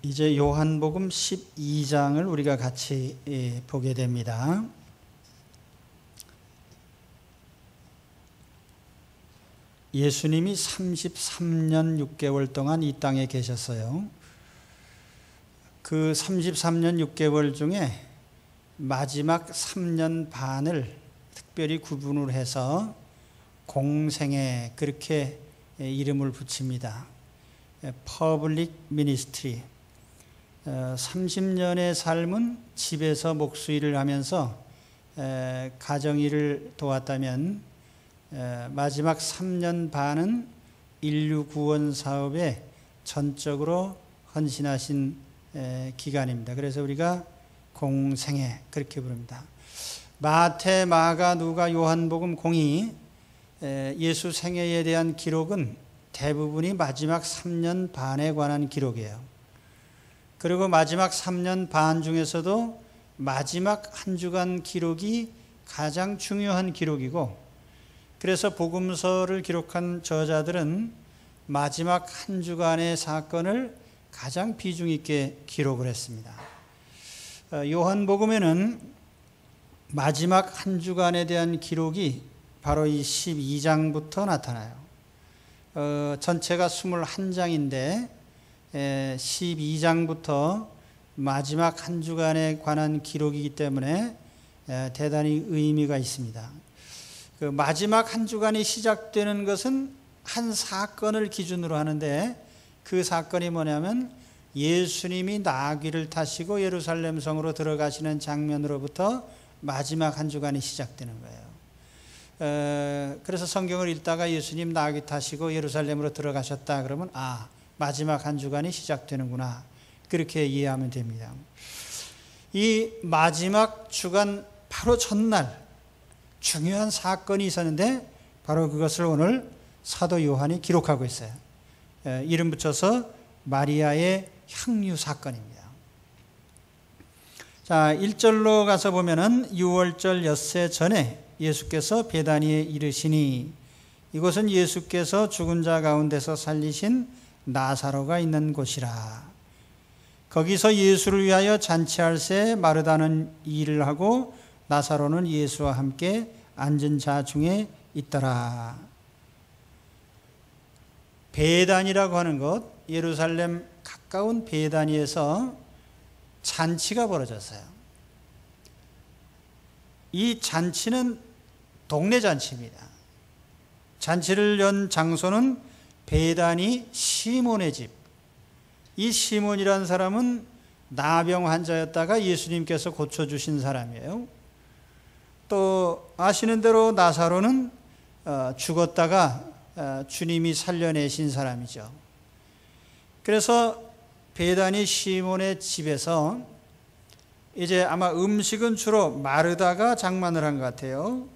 이제 요한복음 12장을 우리가 같이 보게 됩니다. 예수님이 33년 6개월 동안 이 땅에 계셨어요. 그 33년 6개월 중에 마지막 3년 반을 특별히 구분을 해서 공생애, 그렇게 이름을 붙입니다. Public Ministry. 30년의 삶은 집에서 목수일을 하면서 가정일을 도왔다면 마지막 3년 반은 인류 구원 사업에 전적으로 헌신하신 기간입니다. 그래서 우리가 공생애 그렇게 부릅니다. 마태, 마가, 누가, 요한복음, 공이 예수 생애에 대한 기록은 대부분이 마지막 3년 반에 관한 기록이에요. 그리고 마지막 3년 반 중에서도 마지막 한 주간 기록이 가장 중요한 기록이고, 그래서 복음서를 기록한 저자들은 마지막 한 주간의 사건을 가장 비중 있게 기록을 했습니다. 요한복음에는 마지막 한 주간에 대한 기록이 바로 이 12장부터 나타나요. 전체가 21장인데 12장부터 마지막 한 주간에 관한 기록이기 때문에 대단히 의미가 있습니다. 그 마지막 한 주간이 시작되는 것은 한 사건을 기준으로 하는데, 그 사건이 뭐냐면 예수님이 나귀를 타시고 예루살렘 성으로 들어가시는 장면으로부터 마지막 한 주간이 시작되는 거예요. 그래서 성경을 읽다가 예수님 나귀 타시고 예루살렘으로 들어가셨다 그러면 마지막 한 주간이 시작되는구나, 그렇게 이해하면 됩니다. 이 마지막 주간 바로 전날 중요한 사건이 있었는데 바로 그것을 오늘 사도 요한이 기록하고 있어요. 이름 붙여서 마리아의 향유 사건입니다. 자, 1절로 가서 보면은 6월절 엿새 전에 예수께서 베다니에 이르시니, 이곳은 예수께서 죽은 자 가운데서 살리신 나사로가 있는 곳이라. 거기서 예수를 위하여 잔치할새 마르다는 일을 하고 나사로는 예수와 함께 앉은 자 중에 있더라. 베다니라고 하는 것, 예루살렘 가까운 베다니에서 잔치가 벌어졌어요. 이 잔치는 동네 잔치입니다. 잔치를 연 장소는 베다니 시몬의 집. 이 시몬이라는 사람은 나병 환자였다가 예수님께서 고쳐주신 사람이에요. 또 아시는 대로 나사로는 죽었다가 주님이 살려내신 사람이죠. 그래서 베다니 시몬의 집에서 이제 아마 음식은 주로 마르다가 장만을 한 것 같아요.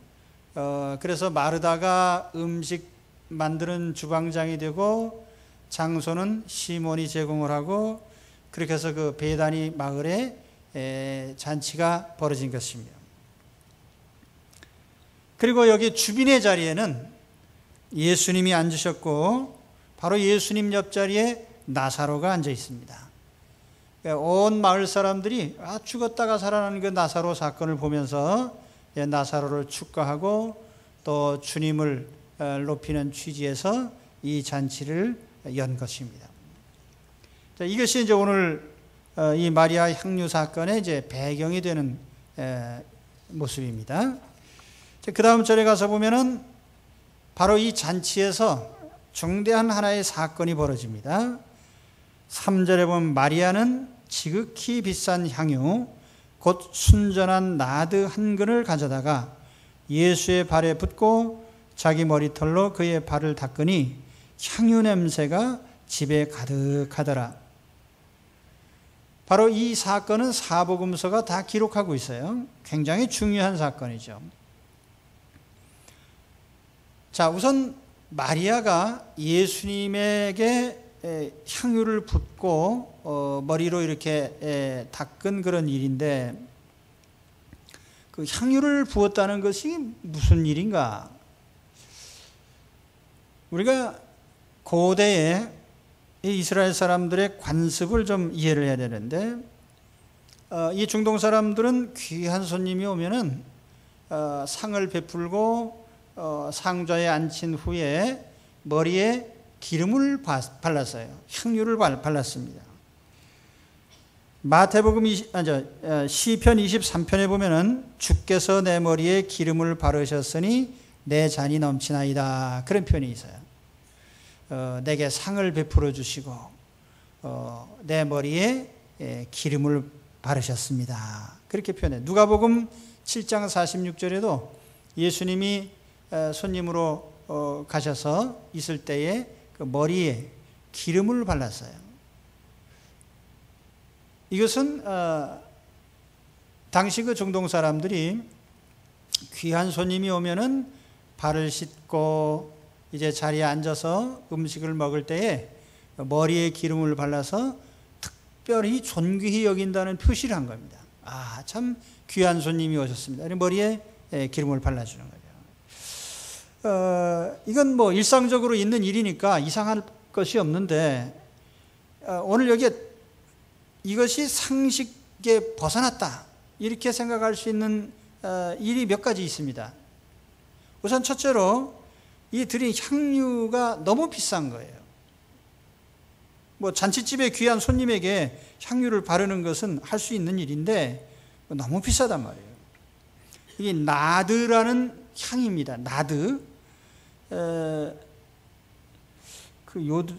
그래서 마르다가 음식 만드는 주방장이 되고 장소는 시몬이 제공을 하고, 그렇게 해서 그 베다니 마을에 잔치가 벌어진 것입니다. 그리고 여기 주빈의 자리에는 예수님이 앉으셨고 바로 예수님 옆자리에 나사로가 앉아 있습니다. 온 마을 사람들이 죽었다가 살아나는 그 나사로 사건을 보면서 나사로를 축하하고 또 주님을 높이는 취지에서 이 잔치를 연 것입니다. 자, 이것이 이제 오늘 이 마리아 향유 사건의 이제 배경이 되는 모습입니다. 그 다음 절에 가서 보면은 바로 이 잔치에서 중대한 하나의 사건이 벌어집니다. 3절에 보면 마리아는 지극히 비싼 향유 곧 순전한 나드 한 근을 가져다가 예수의 발에 붓고 자기 머리털로 그의 발을 닦으니 향유 냄새가 집에 가득하더라. 바로 이 사건은 사복음서가 다 기록하고 있어요. 굉장히 중요한 사건이죠. 자, 우선 마리아가 예수님에게 향유를 붓고 머리로 이렇게 닦은 그런 일인데, 그 향유를 부었다는 것이 무슨 일인가? 우리가 고대에 이 이스라엘 사람들의 관습을 좀 이해를 해야 되는데, 이 중동 사람들은 귀한 손님이 오면은 상을 베풀고 상좌에 앉힌 후에 머리에 기름을 발랐어요. 향유를 발랐습니다. 마태복음 시편 23편에 보면은 주께서 내 머리에 기름을 바르셨으니 내 잔이 넘치나이다, 그런 표현이 있어요. 내게 상을 베풀어 주시고 내 머리에 기름을 바르셨습니다, 그렇게 표현해요. 누가복음 7장 46절에도 예수님이 손님으로 가셔서 있을 때에 그 머리에 기름을 발랐어요. 이것은 당시 그 중동 사람들이 귀한 손님이 오면은 발을 씻고 이제 자리에 앉아서 음식을 먹을 때에 머리에 기름을 발라서 특별히 존귀히 여긴다는 표시를 한 겁니다. 아, 참 귀한 손님이 오셨습니다. 머리에 기름을 발라주는 거죠. 이건 뭐 일상적으로 있는 일이니까 이상할 것이 없는데, 오늘 여기에 이것이 상식에 벗어났다, 이렇게 생각할 수 있는 일이 몇 가지 있습니다. 우선 첫째로 이 드린 향유가 너무 비싼 거예요. 뭐 잔치집에 귀한 손님에게 향유를 바르는 것은 할 수 있는 일인데 너무 비싸단 말이에요. 이게 나드라는 향입니다. 나드.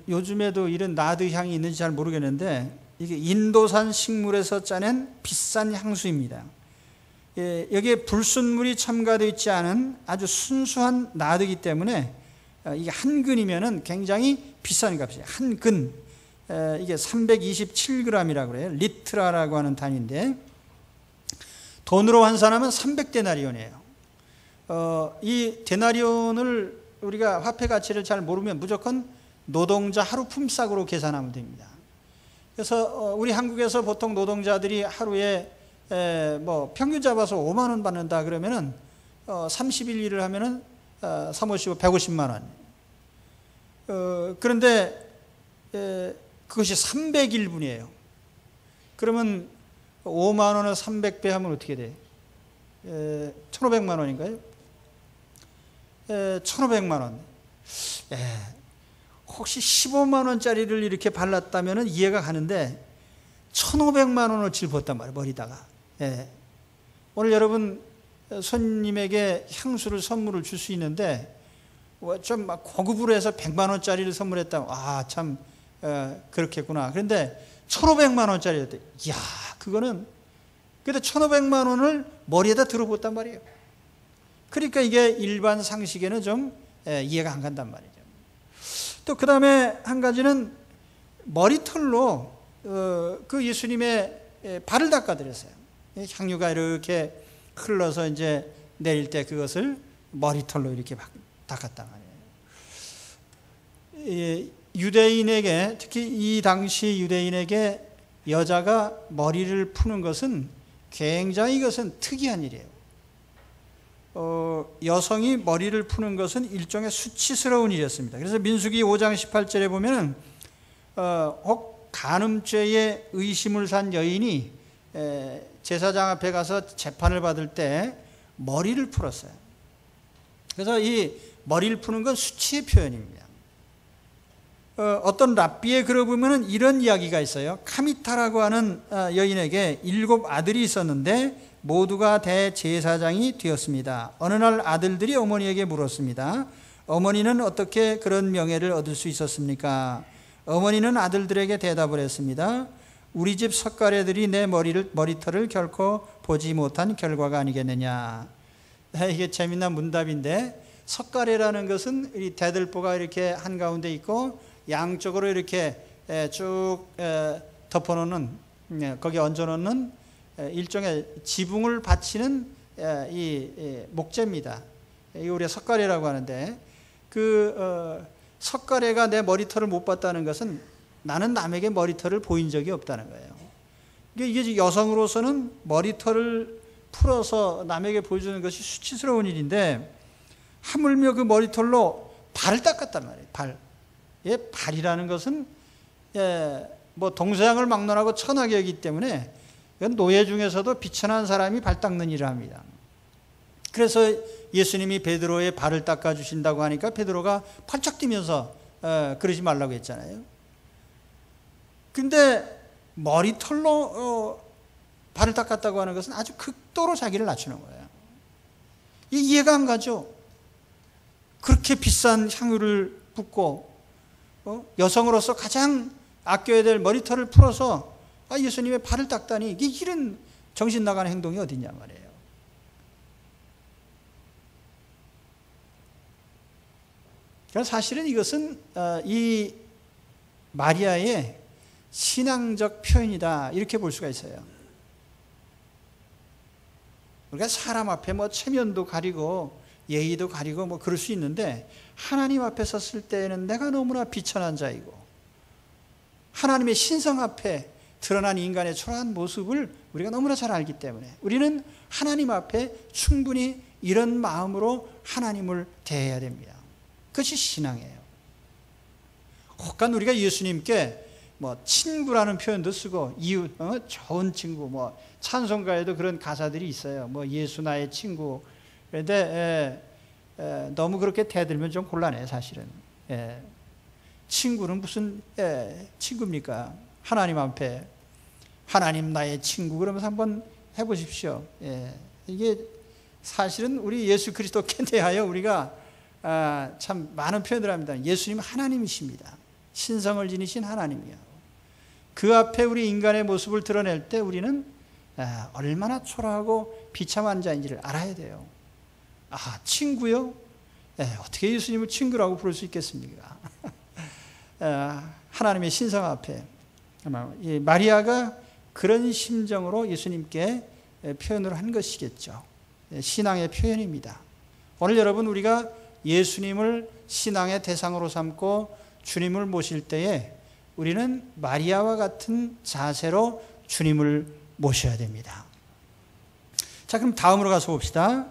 요즘에도 이런 나드 향이 있는지 잘 모르겠는데, 이게 인도산 식물에서 짜낸 비싼 향수입니다. 여기에 불순물이 첨가되어 있지 않은 아주 순수한 나드이기 때문에 이게 한 근이면은 굉장히 비싼 값이에요. 한 근. 이게 327g이라고 그래요. 리트라라고 하는 단위인데, 돈으로 환산하면 300데나리온이에요. 이 데나리온을 우리가 화폐 가치를 잘 모르면 무조건 노동자 하루 품삯으로 계산하면 됩니다. 그래서 우리 한국에서 보통 노동자들이 하루에 뭐 평균 잡아서 5만 원 받는다 그러면은 30일 일을 하면은 355 150만 원. 그런데 그것이 300일분이에요. 그러면 5만 원을 300배 하면 어떻게 돼? 1,500만 원인가요? 1,500만 원. 혹시 15만 원짜리를 이렇게 발랐다면 이해가 가는데 1,500만 원을 짊었단 말이에요, 머리다가. 오늘 여러분 손님에게 향수를 선물을 줄 수 있는데 좀 막 고급으로 해서 100만 원짜리를 선물했다. 아, 참 그렇겠구나. 그런데 1,500만 원짜리였대. 이야, 그거는, 근데 1,500만 원을 머리에다 들어봤단 말이에요. 그러니까 이게 일반 상식에는 좀 이해가 안 간단 말이죠. 또 그 다음에 한 가지는 머리털로 그 예수님의 발을 닦아드렸어요. 향유가 이렇게 흘러서 이제 내릴 때 그것을 머리털로 이렇게 닦았단 말이에요. 유대인에게, 특히 이 당시 유대인에게 여자가 머리를 푸는 것은 굉장히, 이것은 특이한 일이에요. 여성이 머리를 푸는 것은 일종의 수치스러운 일이었습니다. 그래서 민수기 5장 18절에 보면은 혹 간음죄에 의심을 산 여인이 제사장 앞에 가서 재판을 받을 때 머리를 풀었어요. 그래서 이 머리를 푸는 건 수치의 표현입니다. 어떤 랍비의 글을 보면은 이런 이야기가 있어요. 카미타라고 하는 여인에게 7 아들이 있었는데 모두가 대제사장이 되었습니다. 어느 날 아들들이 어머니에게 물었습니다. 어머니는 어떻게 그런 명예를 얻을 수 있었습니까? 어머니는 아들들에게 대답을 했습니다. 우리 집 석가래들이 내 머리털을 결코 보지 못한 결과가 아니겠느냐. 이게 재미난 문답인데, 석가래라는 것은 이 대들보가 이렇게 한가운데 있고 양쪽으로 이렇게 쭉 덮어놓는, 거기 얹어놓는 일종의 지붕을 받치는 이 목재입니다. 이거 우리가 석가래라고 하는데, 그 석가래가 내 머리털을 못 봤다는 것은 나는 남에게 머리털을 보인 적이 없다는 거예요. 이게 여성으로서는 머리털을 풀어서 남에게 보여주는 것이 수치스러운 일인데, 하물며 그 머리털로 발을 닦았단 말이에요. 발. 발이라는 것은 뭐 동서양을 막론하고 천하게 여기기 때문에 이건 노예 중에서도 비천한 사람이 발 닦는 일을 합니다. 그래서 예수님이 베드로의 발을 닦아주신다고 하니까 베드로가 팔짝 뛰면서 그러지 말라고 했잖아요. 근데 머리털로 발을 닦았다고 하는 것은 아주 극도로 자기를 낮추는 거예요. 이해가 안 가죠. 그렇게 비싼 향유를 붓고 여성으로서 가장 아껴야 될 머리털을 풀어서 예수님의 발을 닦다니, 이게 이런 정신 나가는 행동이 어딨냐 말이에요. 그러니까 사실은 이것은 이 마리아의 신앙적 표현이다, 이렇게 볼 수가 있어요. 우리가 사람 앞에 뭐 체면도 가리고 예의도 가리고 뭐 그럴 수 있는데, 하나님 앞에 섰을 때에는 내가 너무나 비천한 자이고 하나님의 신성 앞에 드러난 인간의 초라한 모습을 우리가 너무나 잘 알기 때문에 우리는 하나님 앞에 충분히 이런 마음으로 하나님을 대해야 됩니다. 그것이 신앙이에요. 혹간 우리가 예수님께 뭐 친구라는 표현도 쓰고 이웃, 좋은 친구, 뭐 찬송가에도 그런 가사들이 있어요. 뭐 예수 나의 친구. 그런데 너무 그렇게 대들면 좀 곤란해요, 사실은. 친구는 무슨 친구입니까? 하나님 앞에 하나님 나의 친구 그러면서 한번 해보십시오. 이게 사실은 우리 예수 그리스도께 대하여 우리가 참 많은 표현을 합니다. 예수님 하나님이십니다. 신성을 지니신 하나님이요. 그 앞에 우리 인간의 모습을 드러낼 때 우리는 얼마나 초라하고 비참한 자인지를 알아야 돼요. 친구요? 어떻게 예수님을 친구라고 부를 수 있겠습니까? 하나님의 신성 앞에 이 마리아가 그런 심정으로 예수님께 표현을 한 것이겠죠. 신앙의 표현입니다. 오늘 여러분, 우리가 예수님을 신앙의 대상으로 삼고 주님을 모실 때에 우리는 마리아와 같은 자세로 주님을 모셔야 됩니다. 자, 그럼 다음으로 가서 봅시다.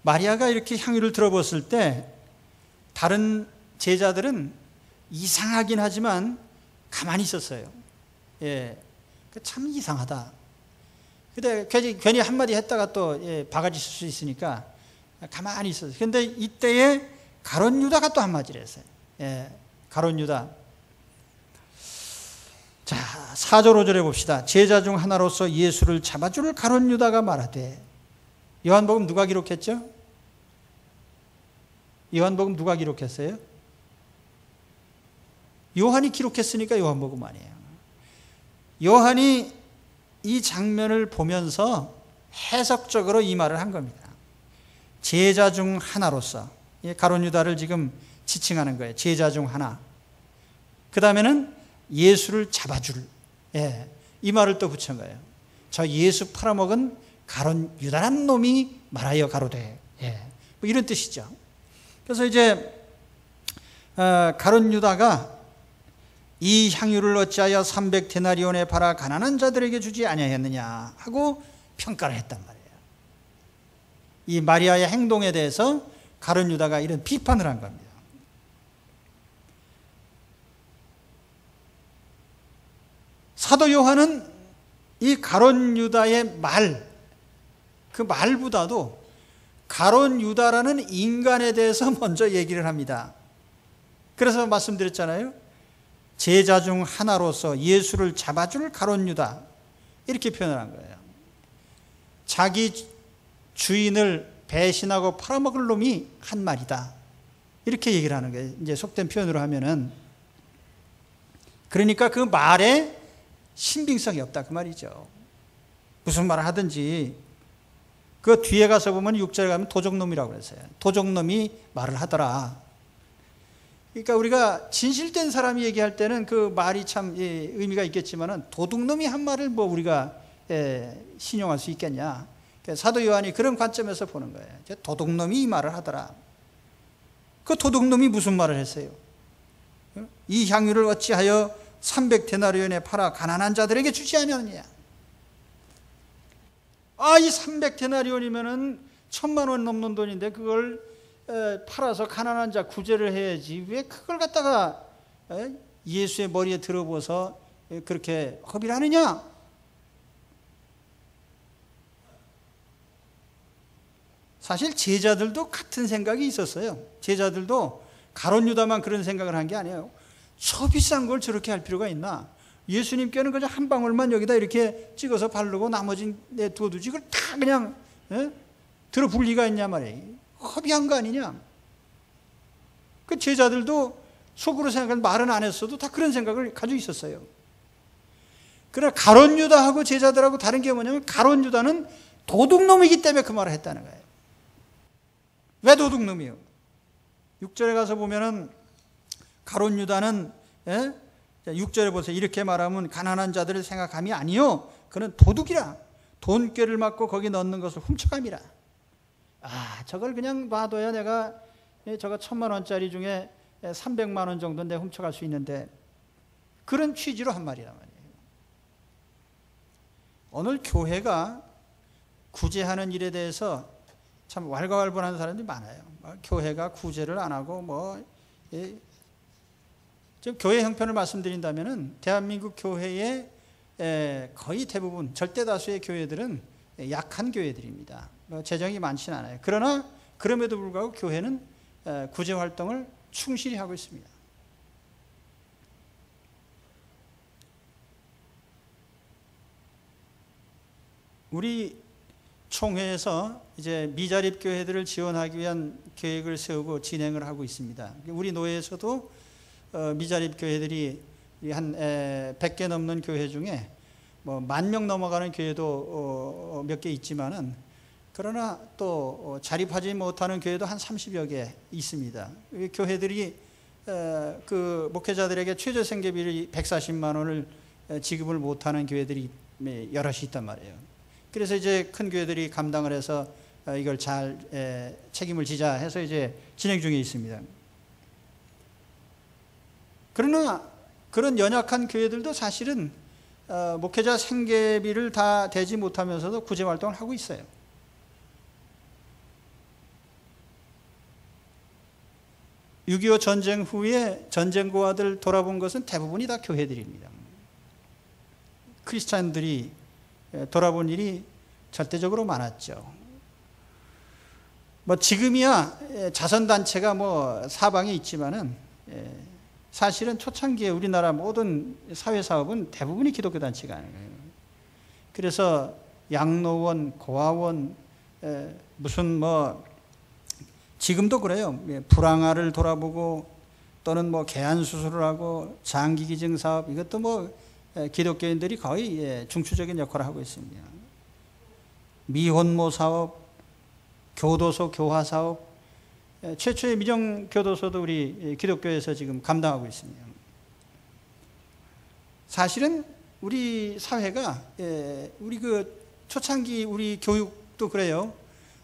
마리아가 이렇게 향유를 들어봤을 때 다른 제자들은 이상하긴 하지만 가만히 있었어요. 참 이상하다. 근데 괜히 한마디 했다가 또 바가지 쓸 수 있으니까 가만히 있었어요. 근데 이때에 가룟 유다가 또 한마디를 했어요. 가룟 유다. 자, 4절 5절에 봅시다. 제자 중 하나로서 예수를 잡아줄 가룟 유다가 말하되. 요한복음 누가 기록했죠? 요한복음 누가 기록했어요? 요한이 기록했으니까 요한복음 아니에요. 요한이 이 장면을 보면서 해석적으로 이 말을 한 겁니다. 제자 중 하나로서, 가룟 유다를 지금 지칭하는 거예요. 제자 중 하나. 그 다음에는 예수를 잡아줄, 이 말을 또 붙인 거예요. 저 예수 팔아먹은 가룟 유다란 놈이 말하여 가로되, 뭐 이런 뜻이죠. 그래서 이제 가룟 유다가 이 향유를 어찌하여 300데나리온에 팔아 가난한 자들에게 주지 아니하였느냐 하고 평가를 했단 말이에요. 이 마리아의 행동에 대해서 가룟 유다가 이런 비판을 한 겁니다. 사도 요한은 이 가룟 유다의 말, 그 말보다도 가룟 유다라는 인간에 대해서 먼저 얘기를 합니다. 그래서 말씀드렸잖아요. 제자 중 하나로서 예수를 잡아줄 가룟 유다, 이렇게 표현을 한 거예요. 자기 주인을 배신하고 팔아먹을 놈이 한 말이다, 이렇게 얘기를 하는 거예요. 이제 속된 표현으로 하면은. 그러니까 그 말에 신빙성이 없다, 그 말이죠. 무슨 말을 하든지 그 뒤에 가서 보면 6절에 가면 도적놈이라고 그랬어요. 도적놈이 말을 하더라. 그러니까 우리가 진실된 사람이 얘기할 때는 그 말이 참 의미가 있겠지만은 도둑놈이 한 말을 뭐 우리가 신용할 수 있겠냐. 사도 요한이 그런 관점에서 보는 거예요. 도둑놈이 이 말을 하더라. 그 도둑놈이 무슨 말을 했어요? 이 향유를 어찌하여 300데나리온에 팔아 가난한 자들에게 주지 아니하느냐. 이 300데나리온이면은 1000만 원 넘는 돈인데 그걸 팔아서 가난한 자 구제를 해야지 왜 그걸 갖다가 예수의 머리에 들어부어서 그렇게 허비를 하느냐? 사실 제자들도 같은 생각이 있었어요. 제자들도 가룟 유다만 그런 생각을 한 게 아니에요. 저 비싼 걸 저렇게 할 필요가 있나? 예수님께는 그냥 한 방울만 여기다 이렇게 찍어서 바르고 나머지는 내두어두지 이걸 다 그냥 들어볼 리가 있냐 말이에요. 허비한 거 아니냐? 그 제자들도 속으로 생각한 말은 안 했어도 다 그런 생각을 가지고 있었어요. 그러나 가룟 유다하고 제자들하고 다른 게 뭐냐면 가룟 유다는 도둑놈이기 때문에 그 말을 했다는 거예요. 왜 도둑놈이요? 6절에 가서 보면은 가룟 유다는 6절에 보세요. 이렇게 말하면 가난한 자들을 생각함이 아니요 그는 도둑이라 돈꾀를 맞고 거기 넣는 것을 훔쳐감이라. 저걸 그냥 놔둬야 내가 저거 1,000만 원짜리 중에 300만 원 정도 내가 훔쳐갈 수 있는데 그런 취지로 한 말이란 말이에요. 오늘 교회가 구제하는 일에 대해서 참 왈가왈부하는 사람들이 많아요. 교회가 구제를 안 하고 지금 교회 형편을 말씀드린다면은 대한민국 교회의 거의 대부분 절대 다수의 교회들은 약한 교회들입니다. 재정이 많지는 않아요. 그러나 그럼에도 불구하고 교회는 구제 활동을 충실히 하고 있습니다. 우리 총회에서 이제 미자립 교회들을 지원하기 위한 계획을 세우고 진행을 하고 있습니다. 우리 노회에서도 미자립 교회들이 한 100개 넘는 교회 중에 뭐 10,000명 넘어가는 교회도 몇 개 있지만은 그러나 또 자립하지 못하는 교회도 한 30여 개 있습니다. 교회들이 그 목회자들에게 최저 생계비를 140만 원을 지급을 못하는 교회들이 여럿이 있단 말이에요. 그래서 이제 큰 교회들이 감당을 해서 이걸 잘 책임을 지자 해서 이제 진행 중에 있습니다. 그러나 그런 연약한 교회들도 사실은 목회자 생계비를 다 대지 못하면서도 구제 활동을 하고 있어요. (6.25) 전쟁 후에 전쟁고아들 돌아본 것은 대부분이 다 교회들입니다. 크리스찬들이 돌아본 일이 절대적으로 많았죠. 뭐 지금이야 자선단체가 사방에 있지만은 사실은 초창기에 우리나라 모든 사회사업은 대부분이 기독교 단체가 아니에요. 그래서 양로원, 고아원, 무슨 지금도 그래요. 불황아를 돌아보고 또는 개안 수술을 하고 장기 기증 사업 이것도 기독교인들이 거의 중추적인 역할을 하고 있습니다. 미혼모 사업, 교도소 교화 사업, 최초의 미정 교도소도 우리 기독교에서 지금 감당하고 있습니다. 사실은 우리 사회가 우리 초창기 우리 교육도 그래요.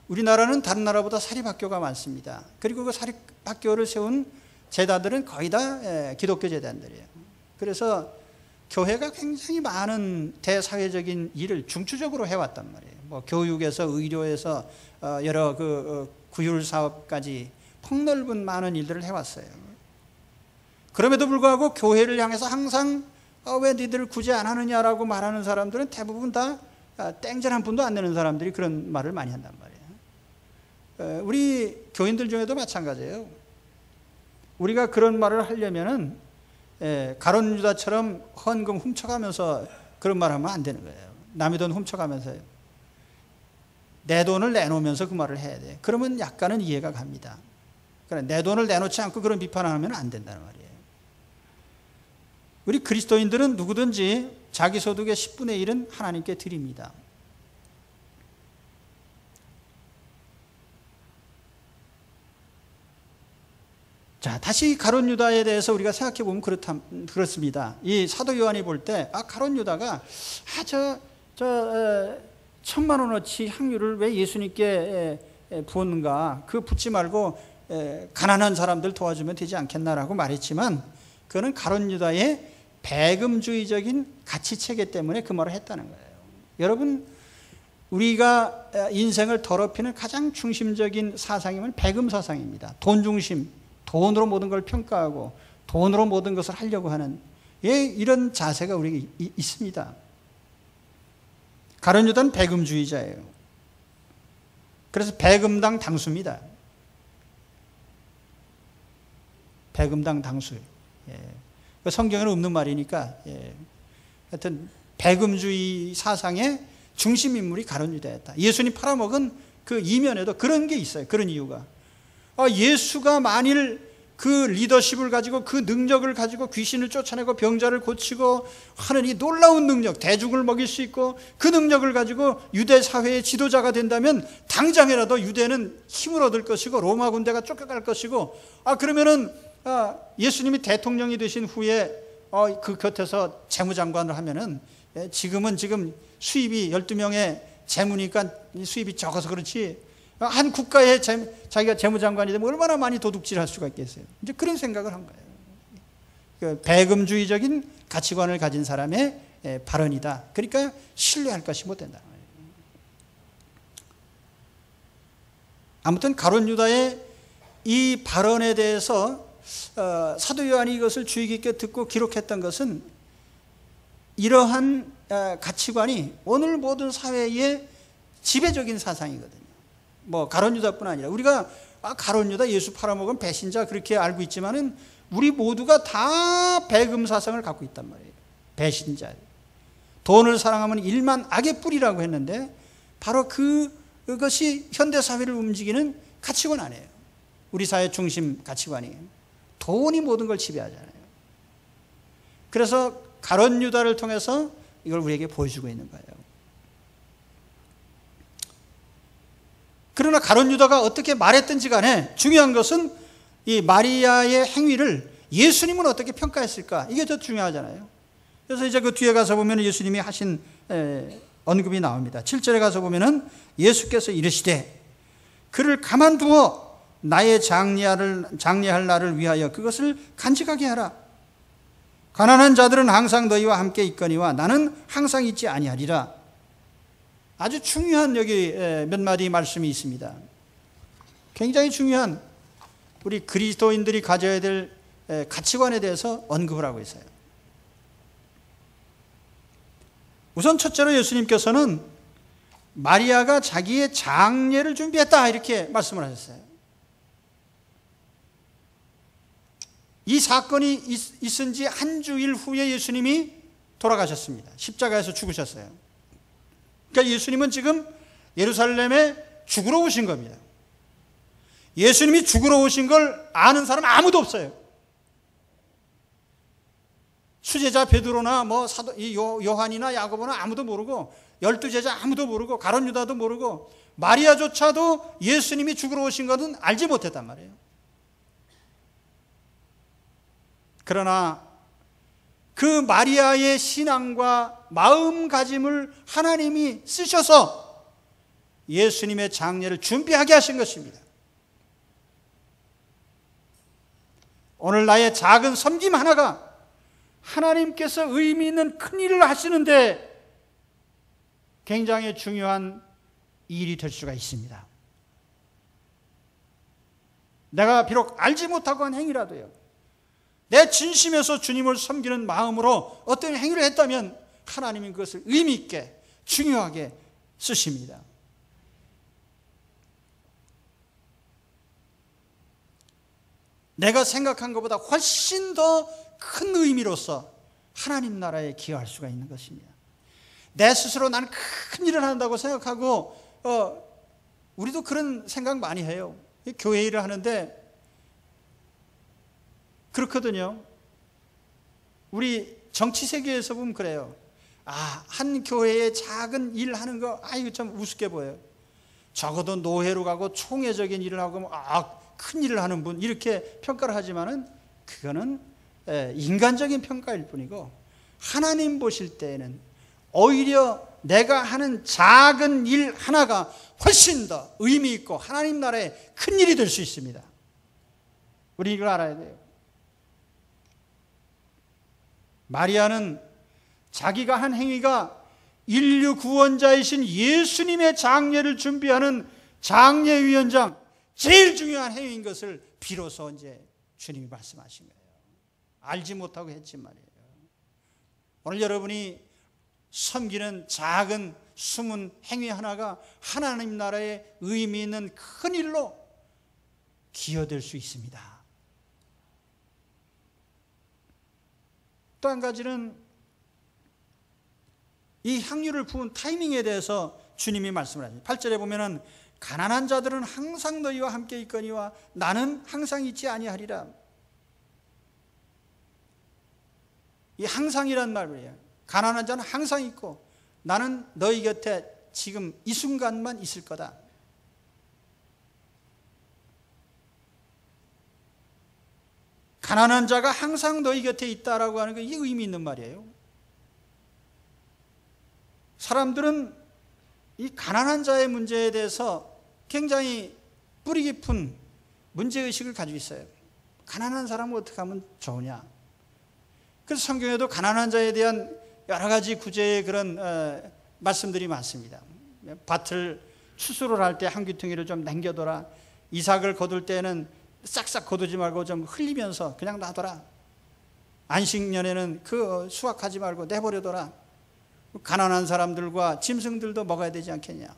우리나라는 다른 나라보다 사립학교가 많습니다. 그리고 그 사립학교를 세운 재단들은 거의 다 기독교 재단들이에요. 그래서 교회가 굉장히 많은 대사회적인 일을 중추적으로 해왔단 말이에요. 교육에서 의료에서 여러 구휼 사업까지 폭넓은 많은 일들을 해왔어요. 그럼에도 불구하고 교회를 향해서 항상 왜 니들 구제 안 하느냐라고 말하는 사람들은 대부분 다 땡전 한 푼도 안 내는 사람들이 그런 말을 많이 한단 말이에요. 우리 교인들 중에도 마찬가지예요. 우리가 그런 말을 하려면은 가룟 유다처럼 헌금 훔쳐가면서 그런 말 하면 안 되는 거예요. 남의 돈 훔쳐가면서요. 내 돈을 내놓으면서 그 말을 해야 돼. 그러면 약간은 이해가 갑니다. 내 돈을 내놓지 않고 그런 비판을 하면 안 된다는 말이에요. 우리 그리스도인들은 누구든지 자기 소득의 10분의 1은 하나님께 드립니다. 자, 다시 가룟 유다에 대해서 우리가 생각해 보면 그렇습니다. 이 사도 요한이 볼 때, 가룟 유다가, 1,000만 원어치 향유를 왜 예수님께 부었는가? 그 붓지 말고 가난한 사람들 도와주면 되지 않겠나라고 말했지만, 그거는 가룟 유다의 배금주의적인 가치체계 때문에 그 말을 했다는 거예요. 여러분, 우리가 인생을 더럽히는 가장 중심적인 사상이면 배금 사상입니다. 돈 중심. 돈으로 모든 걸 평가하고 돈으로 모든 것을 하려고 하는 이런 자세가 우리에게 있습니다. 가룟 유다는 배금주의자예요. 그래서 배금당 당수입니다. 배금당 당수. 성경에는 없는 말이니까. 하여튼 배금주의 사상의 중심 인물이 가룟 유다였다. 예수님 팔아먹은 그 이면에도 그런 게 있어요. 그런 이유가. 예수가 만일 그 리더십을 가지고 그 능력을 가지고 귀신을 쫓아내고 병자를 고치고 하는 이 놀라운 능력, 대중을 먹일 수 있고 그 능력을 가지고 유대 사회의 지도자가 된다면 당장이라도 유대는 힘을 얻을 것이고 로마 군대가 쫓겨갈 것이고 그러면은 예수님이 대통령이 되신 후에 그 곁에서 재무장관을 하면은 지금 수입이 12명의 재무니까 수입이 적어서 그렇지 한 국가의 자기가 재무장관이 되면 얼마나 많이 도둑질할 수가 있겠어요. 이제 그런 생각을 한 거예요. 배금주의적인 가치관을 가진 사람의 발언이다. 그러니까 신뢰할 것이 못 된다. 아무튼 가룟 유다의 이 발언에 대해서 사도 요한이 이것을 주의 깊게 듣고 기록했던 것은 이러한 가치관이 오늘 모든 사회의 지배적인 사상이거든요. 가룟 유다뿐 아니라 우리가 가룟 유다 예수 팔아먹은 배신자 그렇게 알고 있지만은 우리 모두가 다 배금 사상을 갖고 있단 말이에요. 배신자. 돈을 사랑하면 일만 악의 뿌리라고 했는데 바로 그것이 현대 사회를 움직이는 가치관 아니에요. 우리 사회 중심 가치관이 돈이 모든 걸 지배하잖아요. 그래서 가룟 유다를 통해서 이걸 우리에게 보여주고 있는 거예요. 그러나 가룟 유다가 어떻게 말했든지 간에 중요한 것은 이 마리아의 행위를 예수님은 어떻게 평가했을까? 이게 더 중요하잖아요. 그래서 이제 그 뒤에 가서 보면 예수님이 하신 언급이 나옵니다. 7절에 가서 보면은 예수께서 이르시되 그를 가만두어 나의 장례할 날을 위하여 그것을 간직하게 하라. 가난한 자들은 항상 너희와 함께 있거니와 나는 항상 있지 아니하리라. 아주 중요한 여기 몇 마디 말씀이 있습니다. 굉장히 중요한 우리 그리스도인들이 가져야 될 가치관에 대해서 언급을 하고 있어요. 우선 첫째로 예수님께서는 마리아가 자기의 장례를 준비했다 이렇게 말씀을 하셨어요. 이 사건이 있은 지 한 주일 후에 예수님이 돌아가셨습니다. 십자가에서 죽으셨어요. 그러니까 예수님은 지금 예루살렘에 죽으러 오신 겁니다. 예수님이 죽으러 오신 걸 아는 사람 아무도 없어요. 수제자 베드로나 사도 요한이나 야고보나 아무도 모르고 12제자 아무도 모르고 가룟 유다도 모르고 마리아조차도 예수님이 죽으러 오신 것은 알지 못했단 말이에요. 그러나 그 마리아의 신앙과 마음가짐을 하나님이 쓰셔서 예수님의 장례를 준비하게 하신 것입니다. 오늘 나의 작은 섬김 하나가 하나님께서 의미 있는 큰 일을 하시는데 굉장히 중요한 일이 될 수가 있습니다. 내가 비록 알지 못하고 한 행위라도요, 내 진심에서 주님을 섬기는 마음으로 어떤 행위를 했다면 하나님은 그것을 의미 있게 중요하게 쓰십니다. 내가 생각한 것보다 훨씬 더 큰 의미로서 하나님 나라에 기여할 수가 있는 것입니다. 내 스스로 나는 큰 일을 한다고 생각하고 우리도 그런 생각 많이 해요. 교회 일을 하는데 그렇거든요. 우리 정치 세계에서 보면 그래요. 한 교회에 작은 일 하는 거 이거 참 우습게 보여요. 적어도 노회로 가고 총회적인 일을 하고 큰 일을 하는 분 이렇게 평가를 하지만은 그거는 인간적인 평가일 뿐이고 하나님 보실 때에는 오히려 내가 하는 작은 일 하나가 훨씬 더 의미 있고 하나님 나라에 큰 일이 될 수 있습니다. 우리 이걸 알아야 돼요. 마리아는 자기가 한 행위가 인류 구원자이신 예수님의 장례를 준비하는 장례위원장 제일 중요한 행위인 것을 비로소 이제 주님이 말씀하신 거예요. 알지 못하고 했지 말이에요. 오늘 여러분이 섬기는 작은 숨은 행위 하나가 하나님 나라의 의미 있는 큰 일로 기여될 수 있습니다. 또 한 가지는 이 향유를 부은 타이밍에 대해서 주님이 말씀을 하십니다. 8절에 보면은 가난한 자들은 항상 너희와 함께 있거니와 나는 항상 있지 아니하리라. 이 항상이란 말이에요. 가난한 자는 항상 있고 나는 너희 곁에 지금 이 순간만 있을 거다. 가난한 자가 항상 너희 곁에 있다라고 하는 게 이게 의미 있는 말이에요. 사람들은 이 가난한 자의 문제에 대해서 굉장히 뿌리 깊은 문제의식을 가지고 있어요. 가난한 사람은 어떻게 하면 좋으냐. 그래서 성경에도 가난한 자에 대한 여러 가지 구제의 그런 말씀들이 많습니다. 밭을 추수를 할 때 한 귀퉁이를 좀 남겨둬라. 이삭을 거둘 때는 싹싹 거두지 말고 좀 흘리면서 그냥 놔둬라. 안식년에는 그 수확하지 말고 내버려둬라. 가난한 사람들과 짐승들도 먹어야 되지 않겠냐.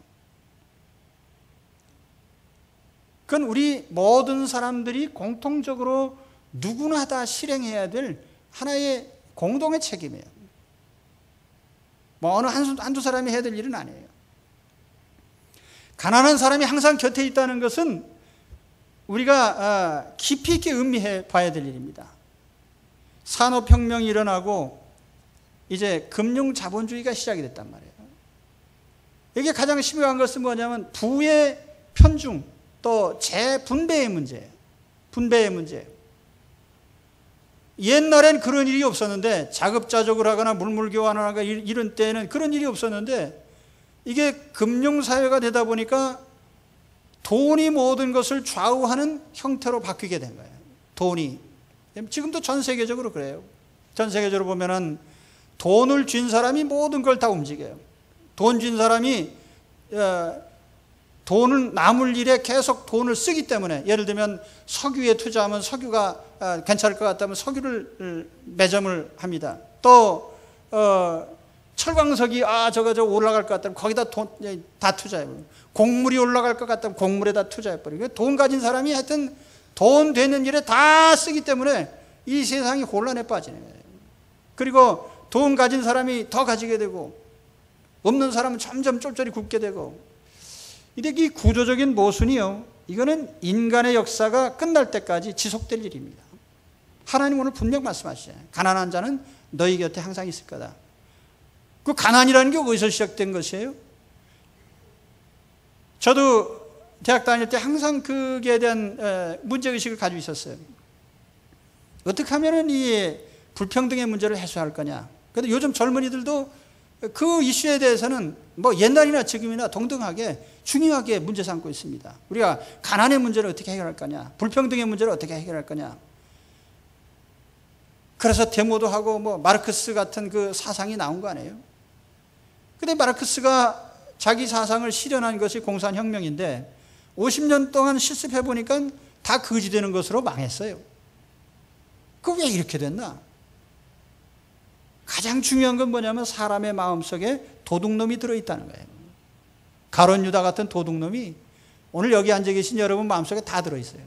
그건 우리 모든 사람들이 공통적으로 누구나 다 실행해야 될 하나의 공동의 책임이에요. 뭐 어느 한두 사람이 해야 될 일은 아니에요. 가난한 사람이 항상 곁에 있다는 것은 우리가 깊이 있게 음미해 봐야 될 일입니다. 산업혁명이 일어나고 이제 금융자본주의가 시작이 됐단 말이에요. 이게 가장 심각한 것은 뭐냐면 부의 편중 또 재분배의 문제예요. 분배의 문제예요. 옛날엔 그런 일이 없었는데 자급자족을 하거나 물물교환을 하거나 이런 때는 그런 일이 없었는데 이게 금융사회가 되다 보니까 돈이 모든 것을 좌우하는 형태로 바뀌게 된 거예요. 돈이. 지금도 전 세계적으로 그래요. 전 세계적으로 보면은 돈을 쥔 사람이 모든 걸 다 움직여요. 돈 쥔 사람이 돈을 남을 일에 계속 돈을 쓰기 때문에 예를 들면 석유에 투자하면 석유가 괜찮을 것 같다면 석유를 매점을 합니다. 또 철광석이 저거 올라갈 것 같다면 거기다 돈 다 투자해버려요. 곡물이 올라갈 것 같다면 곡물에다 투자해버려요. 돈 가진 사람이 하여튼 돈 되는 일에 다 쓰기 때문에 이 세상이 혼란에 빠지는 거예요. 그리고 돈 가진 사람이 더 가지게 되고 없는 사람은 점점 쫄쫄이 굽게 되고 이렇게 이 구조적인 모순이요. 이거는 인간의 역사가 끝날 때까지 지속될 일입니다. 하나님 오늘 분명 말씀하시죠. 가난한 자는 너희 곁에 항상 있을 거다. 그 가난이라는 게 어디서 시작된 것이에요? 저도 대학 다닐 때 항상 그에 대한 문제의식을 가지고 있었어요. 어떻게 하면 이 불평등의 문제를 해소할 거냐. 그런데 요즘 젊은이들도 그 이슈에 대해서는 뭐 옛날이나 지금이나 동등하게 중요하게 문제 삼고 있습니다. 우리가 가난의 문제를 어떻게 해결할 거냐, 불평등의 문제를 어떻게 해결할 거냐. 그래서 데모도 하고 뭐 마르크스 같은 그 사상이 나온 거 아니에요? 근데 마르크스가 자기 사상을 실현한 것이 공산혁명인데 50년 동안 실습해 보니까 다 거지되는 것으로 망했어요. 그 왜 이렇게 됐나? 가장 중요한 건 뭐냐면 사람의 마음속에 도둑놈이 들어있다는 거예요. 가룟 유다 같은 도둑놈이 오늘 여기 앉아 계신 여러분 마음속에 다 들어있어요.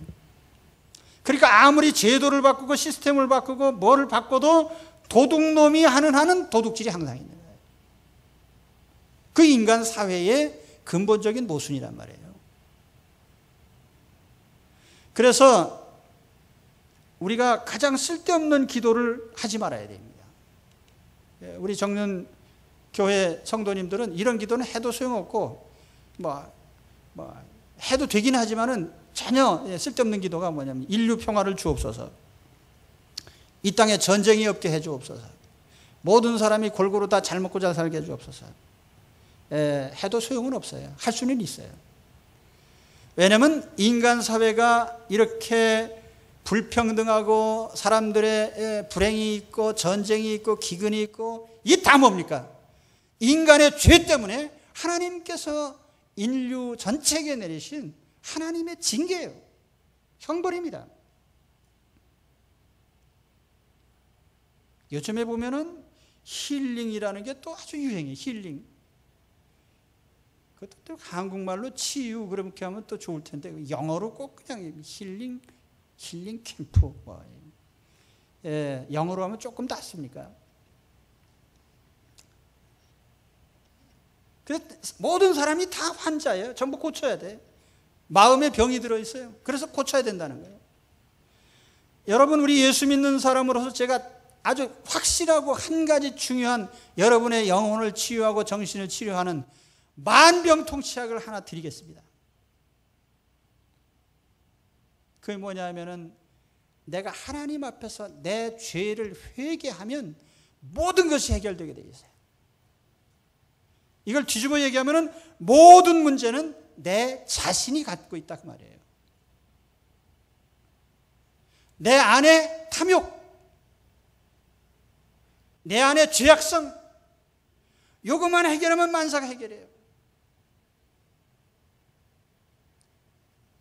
그러니까 아무리 제도를 바꾸고 시스템을 바꾸고 뭐를 바꿔도 도둑놈이 하는 한은 도둑질이 항상 있는 거예요. 그 인간 사회의 근본적인 모순이란 말이에요. 그래서 우리가 가장 쓸데없는 기도를 하지 말아야 됩니다. 우리 정년 교회 성도님들은 이런 기도는 해도 소용없고 해도 되긴 하지만은 전혀 쓸데없는 기도가 뭐냐면 인류 평화를 주옵소서, 이 땅에 전쟁이 없게 해주옵소서, 모든 사람이 골고루 다 잘 먹고 잘 살게 해주옵소서. 해도 소용은 없어요. 할 수는 있어요. 왜냐하면 인간 사회가 이렇게 불평등하고 사람들의 불행이 있고 전쟁이 있고 기근이 있고 이게 다 뭡니까? 인간의 죄 때문에 하나님께서 인류 전체에게 내리신 하나님의 징계예요. 형벌입니다. 요즘에 보면은 힐링이라는 게 또 아주 유행이에요. 힐링. 그것도 또 한국말로 치유 그렇게 하면 또 좋을 텐데 영어로 꼭 그냥 힐링 캠프. 예, 영어로 하면 조금 낫습니까? 그래서 모든 사람이 다 환자예요. 전부 고쳐야 돼. 마음에 병이 들어있어요. 그래서 고쳐야 된다는 거예요. 여러분, 우리 예수 믿는 사람으로서 제가 아주 확실하고 한 가지 중요한 여러분의 영혼을 치유하고 정신을 치료하는 만병통치약을 하나 드리겠습니다. 그게 뭐냐면은 내가 하나님 앞에서 내 죄를 회개하면 모든 것이 해결되게 되어 있어요. 이걸 뒤집어 얘기하면은 모든 문제는 내 자신이 갖고 있다 그 말이에요. 내 안에 탐욕, 내 안에 죄악성, 요것만 해결하면 만사가 해결해요.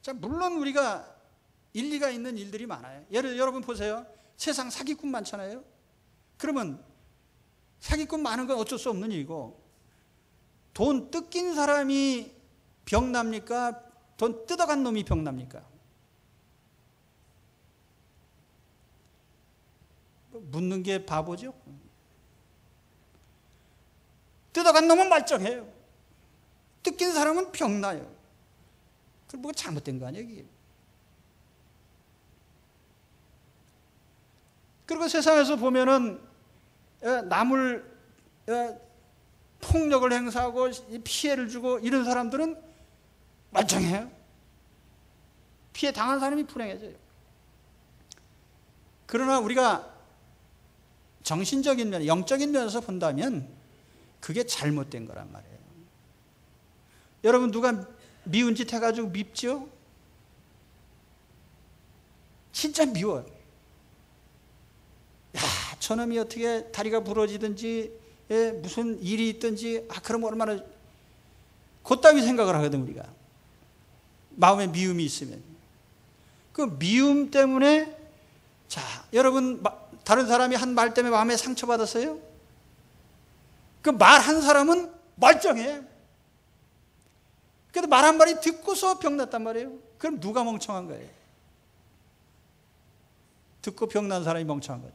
자, 물론 우리가 일리가 있는 일들이 많아요. 여러분 보세요. 세상 사기꾼 많잖아요. 그러면 사기꾼 많은 건 어쩔 수 없는 일이고, 돈 뜯긴 사람이 병납니까? 돈 뜯어간 놈이 병납니까? 묻는 게 바보죠. 뜯어간 놈은 말짱해요. 뜯긴 사람은 병나요. 그럼 뭐가 잘못된 거 아니에요, 이게? 그리고 세상에서 보면은 남을 폭력을 행사하고 피해를 주고 이런 사람들은 멀쩡해요. 피해 당한 사람이 불행해져요. 그러나 우리가 정신적인 면, 영적인 면에서 본다면 그게 잘못된 거란 말이에요. 여러분, 누가 미운 짓 해가지고 밉죠? 진짜 미워요. 야, 저놈이 어떻게 다리가 부러지든지 무슨 일이 있든지 그럼 얼마나 그따위 생각을 하거든 우리가. 마음에 미움이 있으면. 그 미움 때문에, 자, 여러분 다른 사람이 한 말 때문에 마음에 상처받았어요? 그 말 한 사람은 멀쩡해. 그래도 말 한 마디 듣고서 병났단 말이에요. 그럼 누가 멍청한 거예요? 듣고 병난 사람이 멍청한 거죠.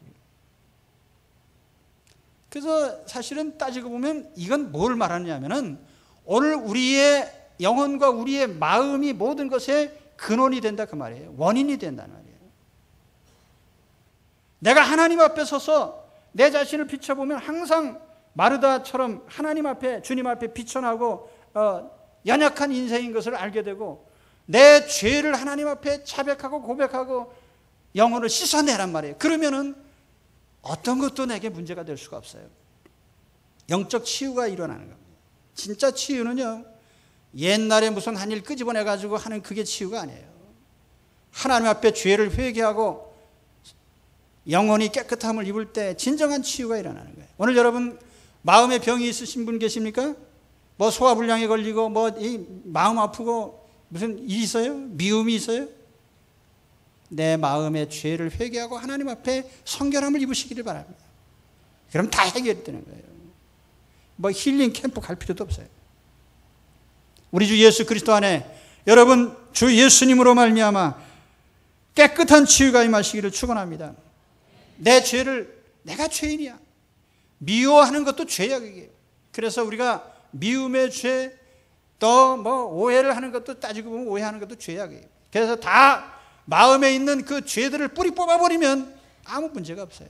그래서 사실은 따지고 보면 이건 뭘 말하느냐면은 오늘 우리의 영혼과 우리의 마음이 모든 것의 근원이 된다 그 말이에요. 원인이 된다는 말이에요. 내가 하나님 앞에 서서 내 자신을 비춰보면 항상 마르다처럼 하나님 앞에, 주님 앞에 비춰나고 연약한 인생인 것을 알게 되고, 내 죄를 하나님 앞에 자백하고 고백하고 영혼을 씻어내란 말이에요. 그러면은 어떤 것도 내게 문제가 될 수가 없어요. 영적 치유가 일어나는 겁니다. 진짜 치유는요, 옛날에 무슨 한 일 끄집어내가지고 하는 그게 치유가 아니에요. 하나님 앞에 죄를 회개하고 영혼이 깨끗함을 입을 때 진정한 치유가 일어나는 거예요. 오늘 여러분 마음에 병이 있으신 분 계십니까? 뭐 소화불량에 걸리고 뭐 이 마음 아프고 무슨 일이 있어요? 미움이 있어요? 내 마음의 죄를 회개하고 하나님 앞에 성결함을 입으시기를 바랍니다. 그럼 다 해결되는 거예요. 뭐 힐링 캠프 갈 필요도 없어요. 우리 주 예수 그리스도 안에 여러분 주 예수님으로 말미암아 깨끗한 치유가 임하시기를 축원합니다. 내 죄를, 내가 죄인이야. 미워하는 것도 죄야 그게. 그래서 우리가 미움의 죄, 또 뭐 오해를 하는 것도 따지고 보면 오해하는 것도 죄야 그게. 그래서 다 마음에 있는 그 죄들을 뿌리 뽑아버리면 아무 문제가 없어요.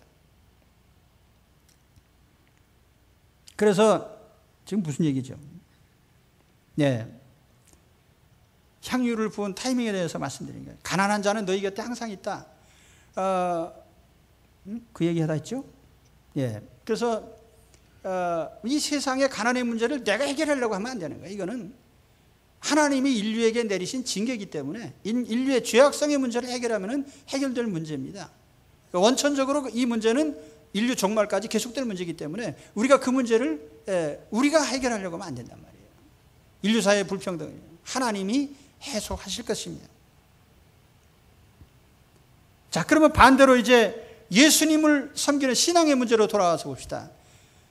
그래서 지금 무슨 얘기죠? 네, 향유를 부은 타이밍에 대해서 말씀드린 거예요. 가난한 자는 너희 곁에 항상 있다. 그 얘기 하다 했죠? 예. 그래서 이 세상의 가난의 문제를 내가 해결하려고 하면 안 되는 거예요. 이거는 하나님이 인류에게 내리신 징계이기 때문에 인류의 죄악성의 문제를 해결하면 해결될 문제입니다. 원천적으로 이 문제는 인류 종말까지 계속될 문제이기 때문에 우리가 그 문제를 우리가 해결하려고 하면 안 된단 말이에요. 인류 사회의 불평등을 하나님이 해소하실 것입니다. 자, 그러면 반대로 이제 예수님을 섬기는 신앙의 문제로 돌아와서 봅시다.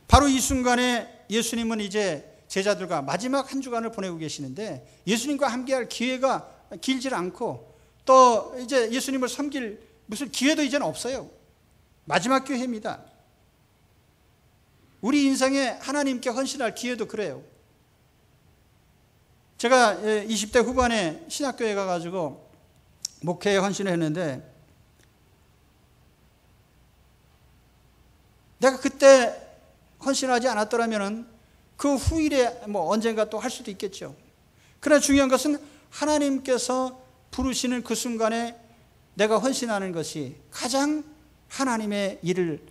바로 이 순간에 예수님은 이제 제자들과 마지막 한 주간을 보내고 계시는데 예수님과 함께할 기회가 길지 않고 또 이제 예수님을 섬길 무슨 기회도 이제는 없어요. 마지막 기회입니다. 우리 인생에 하나님께 헌신할 기회도 그래요. 제가 20대 후반에 신학교에 가가지고 목회에 헌신을 했는데 내가 그때 헌신하지 않았더라면 그 후일에 언젠가 또 할 수도 있겠죠. 그러나 중요한 것은 하나님께서 부르시는 그 순간에 내가 헌신하는 것이 가장 하나님의 일을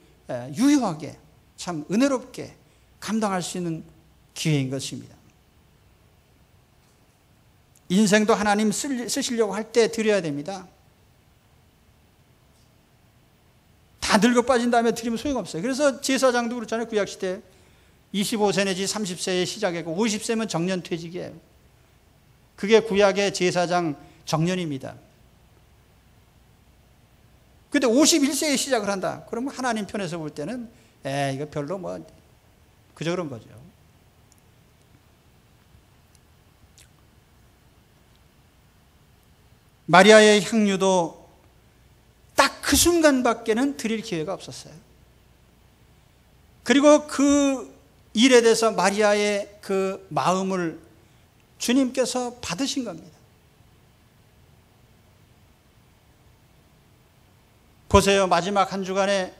유효하게 참 은혜롭게 감당할 수 있는 기회인 것입니다. 인생도 하나님 쓰시려고 할 때 드려야 됩니다. 다 늙어 빠진 다음에 드리면 소용없어요. 그래서 제사장도 그렇잖아요. 구약시대 25세 내지 30세에 시작했고 50세면 정년퇴직이에요. 그게 구약의 제사장 정년입니다. 근데 51세에 시작을 한다. 그러면 하나님 편에서 볼 때는 이거 별로 그저 그런 거죠. 마리아의 향유도 딱 그 순간밖에는 드릴 기회가 없었어요. 그리고 그 일에 대해서 마리아의 그 마음을 주님께서 받으신 겁니다. 보세요. 마지막 한 주간에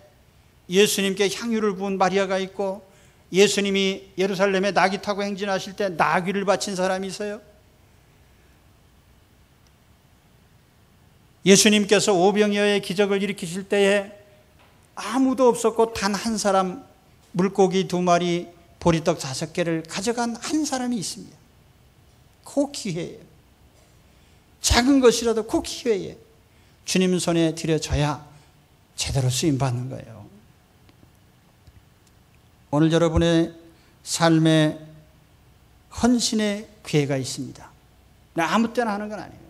예수님께 향유를 부은 마리아가 있고 예수님이 예루살렘에 나귀 타고 행진하실 때 나귀를 바친 사람이 있어요. 예수님께서 오병이어의 기적을 일으키실 때에 아무도 없었고 단 한 사람 물고기 2마리 보리떡 5개를 가져간 한 사람이 있습니다. 그 기회예요. 작은 것이라도 그 기회에 주님 손에 드려져야 제대로 쓰임받는 거예요. 오늘 여러분의 삶에 헌신의 기회가 있습니다. 아무 때나 하는 건 아니에요.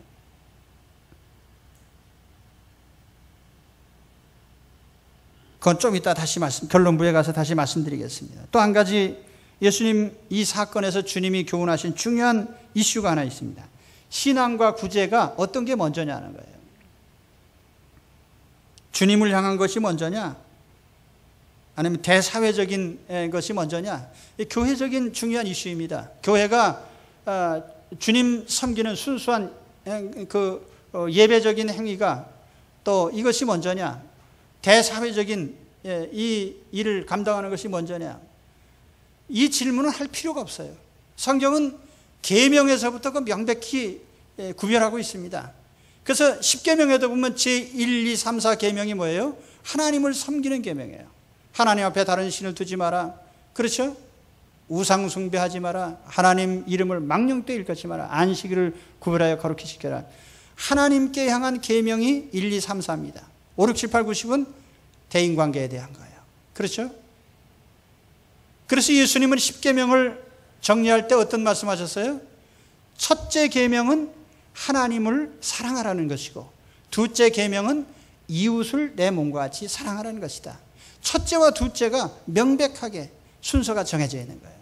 그건 좀 이따 다시 결론부에 가서 다시 말씀드리겠습니다. 또 한 가지 예수님 이 사건에서 주님이 교훈하신 중요한 이슈가 하나 있습니다. 신앙과 구제가 어떤 게 먼저냐는 거예요. 주님을 향한 것이 먼저냐 아니면 대사회적인 것이 먼저냐. 교회적인 중요한 이슈입니다. 교회가 주님 섬기는 순수한 그 예배적인 행위가 또 이것이 먼저냐 대사회적인 이 일을 감당하는 것이 먼저냐. 이 질문은 할 필요가 없어요. 성경은 계명에서부터 그 명백히 구별하고 있습니다. 그래서 10계명에도 보면 제1, 2, 3, 4계명이 뭐예요? 하나님을 섬기는 계명이에요. 하나님 앞에 다른 신을 두지 마라. 그렇죠? 우상 숭배하지 마라. 하나님 이름을 망령되이 일컫지 마라. 안식일을 구별하여 거룩히 지켜라. 하나님께 향한 계명이 1, 2, 3, 4입니다. 5, 6, 7, 8, 90은 대인관계에 대한 거예요. 그렇죠? 그래서 예수님은 10계명을 정리할 때 어떤 말씀하셨어요? 첫째 계명은 하나님을 사랑하라는 것이고 둘째 계명은 이웃을 내 몸과 같이 사랑하라는 것이다. 첫째와 둘째가 명백하게 순서가 정해져 있는 거예요.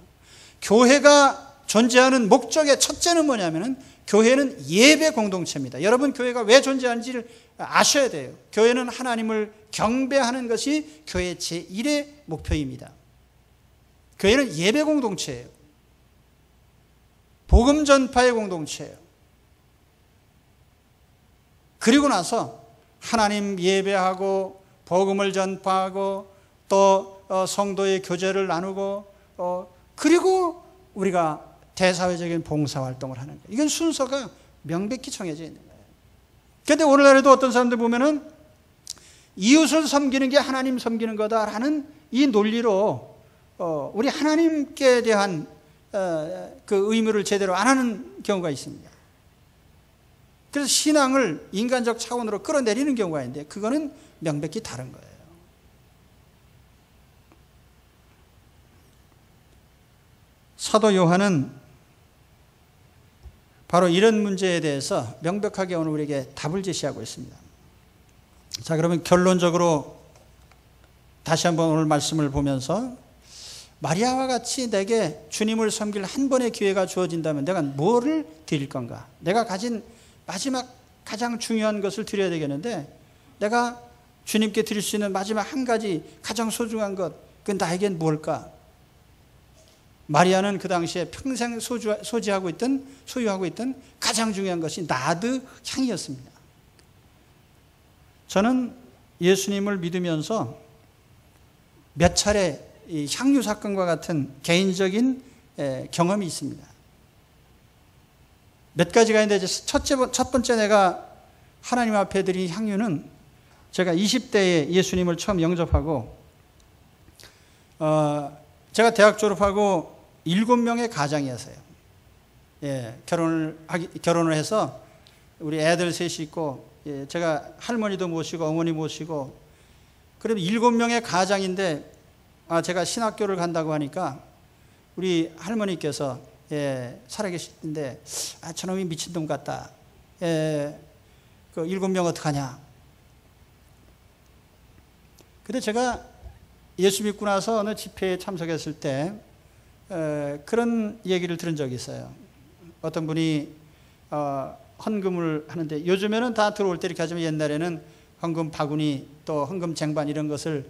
교회가 존재하는 목적의 첫째는 뭐냐면은 교회는 예배 공동체입니다. 여러분 교회가 왜 존재하는지를 아셔야 돼요. 교회는 하나님을 경배하는 것이 교회의 제1의 목표입니다. 교회는 예배 공동체예요. 복음 전파의 공동체예요. 그리고 나서 하나님 예배하고 복음을 전파하고 또 성도의 교제를 나누고 그리고 우리가 대사회적인 봉사활동을 하는 거예요. 이건 순서가 명백히 정해져 있는 거예요. 그런데 오늘날에도 어떤 사람들 보면은 이웃을 섬기는 게 하나님 섬기는 거다라는 이 논리로 우리 하나님께 대한 그 의무를 제대로 안 하는 경우가 있습니다. 그래서 신앙을 인간적 차원으로 끌어내리는 경우가 있는데 그거는 명백히 다른 거예요. 사도 요한은 바로 이런 문제에 대해서 명백하게 오늘 우리에게 답을 제시하고 있습니다. 자, 그러면 결론적으로 다시 한번 오늘 말씀을 보면서 마리아와 같이 내게 주님을 섬길 한 번의 기회가 주어진다면 내가 뭐를 드릴 건가? 내가 가진 마지막 가장 중요한 것을 드려야 되겠는데 내가 주님께 드릴 수 있는 마지막 한 가지 가장 소중한 것, 그건 나에겐 뭘까? 마리아는 그 당시에 평생 소유하고 있던 가장 중요한 것이 나드 향이었습니다. 저는 예수님을 믿으면서 몇 차례 이 향유 사건과 같은 개인적인 경험이 있습니다. 몇 가지가 있는데 첫 번째 내가 하나님 앞에 드린 향유는 제가 20대에 예수님을 처음 영접하고 제가 대학 졸업하고 7명의 가장이었어요. 결혼을 해서 우리 애들 셋이 있고 제가 할머니도 모시고 어머니 모시고 그럼 7명의 가장인데 제가 신학교를 간다고 하니까 우리 할머니께서 살아계시는데 저놈이 미친놈 같다. 그 7명 어떡하냐. 근데 제가 예수 믿고 나서 어느 집회에 참석했을 때 그런 얘기를 들은 적이 있어요. 어떤 분이 헌금을 하는데 요즘에는 다 들어올 때 이렇게 하지만 옛날에는 헌금 바구니 또 헌금 쟁반 이런 것을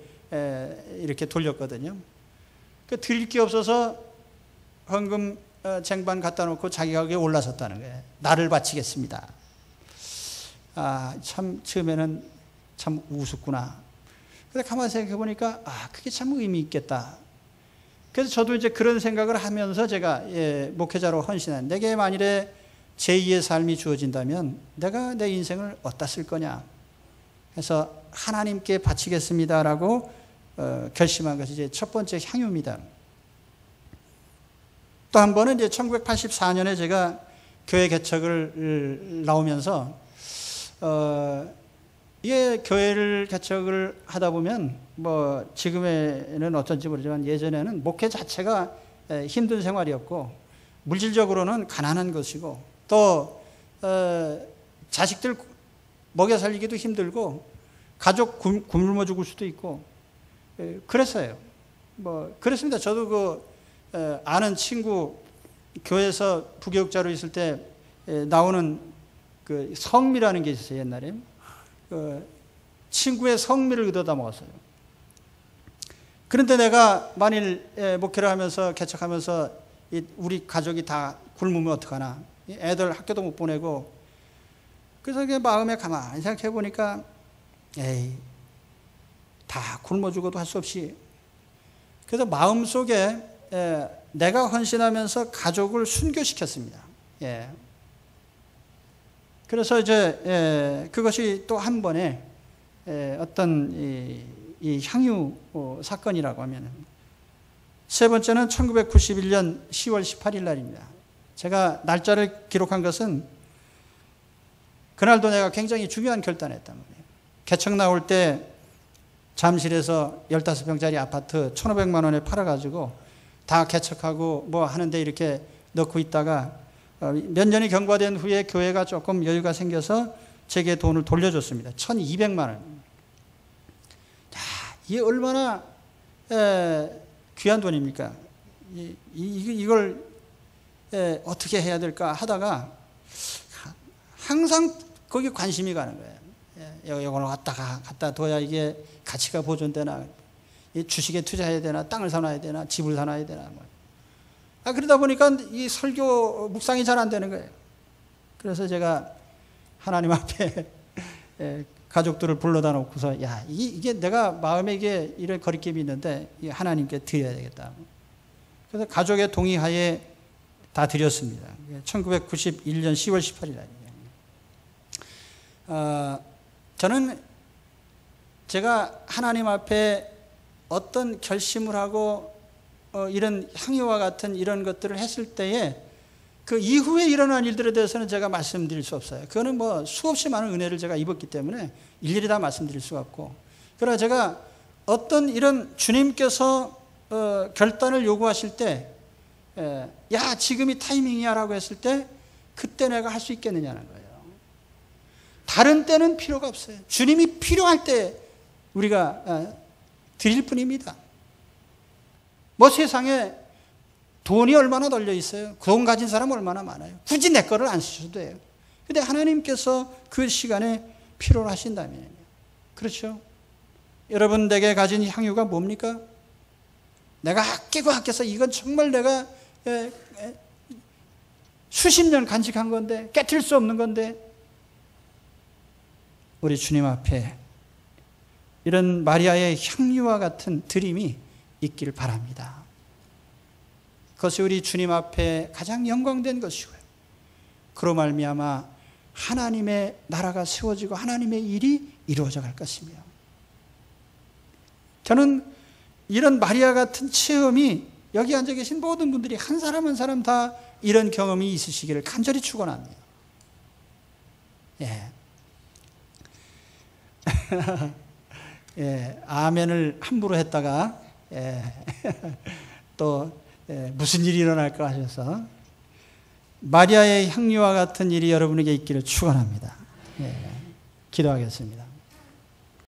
이렇게 돌렸거든요. 그 드릴 게 없어서 헌금 쟁반 갖다 놓고 자기가 거기에 올라섰다는 거예요. 나를 바치겠습니다. 참 처음에는 참 우습구나. 근데 가만히 생각해 보니까 그게 참 의미 있겠다. 그래서 저도 이제 그런 생각을 하면서 제가 목회자로 헌신한 내게 만일에 제2의 삶이 주어진다면 내가 내 인생을 어디다 쓸 거냐. 그래서 하나님께 바치겠습니다라고 결심한 것이 이제 첫 번째 향유입니다. 또 한 번은 이제 1984년에 제가 교회 개척을 나오면서 이게 교회를 개척을 하다 보면 뭐 지금에는 어떤지 모르지만 예전에는 목회 자체가 힘든 생활이었고 물질적으로는 가난한 것이고 또 자식들 먹여 살리기도 힘들고 가족 굶어 죽을 수도 있고 그랬어요. 뭐 그랬습니다. 저도 아는 친구 교회에서 부교육자로 있을 때 나오는 그 성미라는 게 있었어요. 옛날에 친구의 성미를 얻어다 먹었어요. 그런데 내가 만일 목회를 하면서 개척하면서 우리 가족이 다 굶으면 어떡하나. 애들 학교도 못 보내고. 그래서 마음에 가만히 생각해 보니까 다 굶어 죽어도 할 수 없이. 그래서 마음속에 내가 헌신하면서 가족을 순교시켰습니다. 그래서 이제 그것이 또 한 번의 어떤 이 향유 사건이라고 하면 세 번째는 1991년 10월 18일 날입니다. 제가 날짜를 기록한 것은 그날도 내가 굉장히 중요한 결단을 했단 말이에요. 개척 나올 때 잠실에서 15평짜리 아파트 1,500만 원에 팔아가지고 다 개척하고 뭐 하는데 이렇게 넣고 있다가 몇 년이 경과된 후에 교회가 조금 여유가 생겨서 제게 돈을 돌려줬습니다. 1,200만 원. 이게 얼마나 귀한 돈입니까? 이걸 어떻게 해야 될까 하다가 항상 거기 관심이 가는 거예요. 이걸 갖다 둬야 이게 가치가 보존되나, 주식에 투자해야 되나, 땅을 사놔야 되나, 집을 사놔야 되나. 그러다 보니까 이 설교 묵상이 잘 안 되는 거예요. 그래서 제가 하나님 앞에 가족들을 불러다 놓고서 이게 내가 마음에 이게 이런 거리낌이 있는데 하나님께 드려야 되겠다. 그래서 가족의 동의하에 다 드렸습니다. 1991년 10월 18일 날이에요. 저는 제가 하나님 앞에 어떤 결심을 하고 이런 향유와 같은 이런 것들을 했을 때에 그 이후에 일어난 일들에 대해서는 제가 말씀드릴 수 없어요. 그거는 뭐 수없이 많은 은혜를 제가 입었기 때문에 일일이 다 말씀드릴 수가 없고. 그러나 제가 어떤 이런 주님께서 결단을 요구하실 때 지금이 타이밍이야 라고 했을 때 그때 내가 할 수 있겠느냐는 거예요. 다른 때는 필요가 없어요. 주님이 필요할 때 우리가 드릴 뿐입니다. 뭐 세상에 돈이 얼마나 널려 있어요. 돈 가진 사람 얼마나 많아요. 굳이 내 거를 안 쓰셔도 돼요. 근데 하나님께서 그 시간에 필요로 하신다면요. 그렇죠? 여러분 댁에 가진 향유가 뭡니까? 내가 아껴서 이건 정말 내가 수십 년 간직한 건데, 깨트릴 수 없는 건데, 우리 주님 앞에 이런 마리아의 향유와 같은 드림이 있기를 바랍니다. 그것이 우리 주님 앞에 가장 영광된 것이고요. 그로 말미암아 하나님의 나라가 세워지고 하나님의 일이 이루어져 갈 것이며, 저는 이런 마리아 같은 체험이 여기 앉아 계신 모든 분들이 한 사람 한 사람 다 이런 경험이 있으시기를 간절히 축원합니다. 예. 예, 아멘을 함부로 했다가 또 무슨 일이 일어날까 하셔서 마리아의 향유와 같은 일이 여러분에게 있기를 축원합니다. 예, 기도하겠습니다.